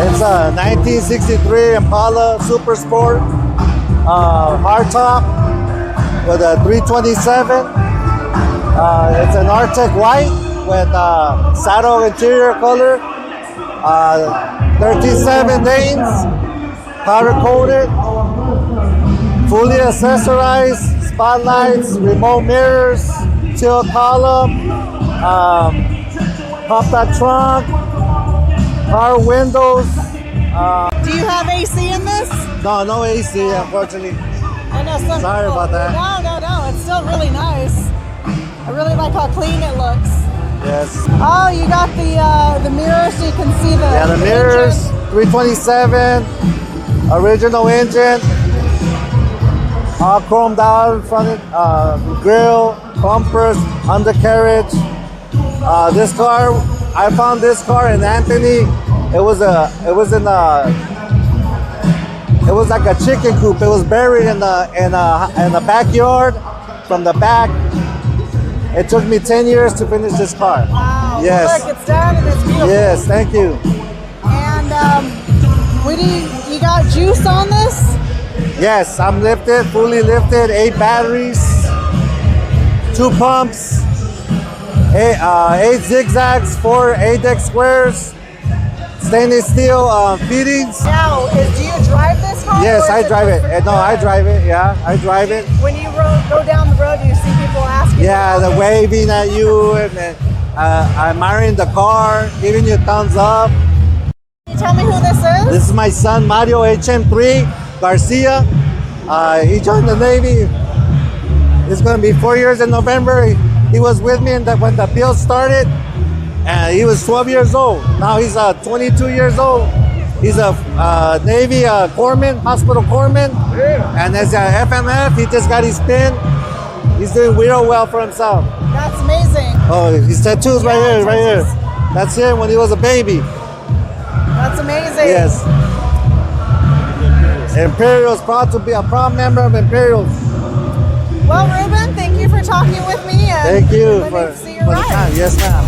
It's a 1963 Impala Super Sport, hardtop with a 327. It's an Arctic white with saddle interior color. 37 lanes, powder coated, fully accessorized, spotlights, remote mirrors, tilt column, pop-top trunk, power windows. Do you have AC in this? No AC, unfortunately. I know some Sorry people, about that. No, it's still really nice. I really like how clean it looks. Yes. Oh, you got the mirror so you can see the Yeah, the mirrors, 327, original engine, all chromed out, front grill, bumpers, undercarriage. This car, I found this car in Anthony. It was like a chicken coop. It was buried in the backyard from the back. It took me 10 years to finish this car. Wow. Yes. Look, it's done and it's beautiful. Yes, thank you. And you got juice on this? Yes, I'm lifted, fully lifted, 8 batteries, 2 pumps, 8 zigzags, 4 8-deck squares, stainless steel fittings. Now, do you drive this car? Yes, I drive it. No, I drive it. Yeah, I drive it. When you go down the road, do you see people asking? Yeah, the waving at you and admiring the car, giving you thumbs up. Can you tell me who this is? This is my son, Mario HM3 Garcia. He joined the Navy. It's going to be 4 years in November. He was with me when the build started. And he was 12 years old. Now he's 22 years old. He's a Navy corpsman, hospital corpsman. Yeah. And as a FMF, he just got his pin. He's doing real well for himself. That's amazing. Oh, his tattoos right here. That's him when he was a baby. That's amazing. Yes. Imperials, proud to be a proud member of Imperials. Well, Ruben, thank you for talking with me. And thank you let me see your for the ride. time. Yes, ma'am.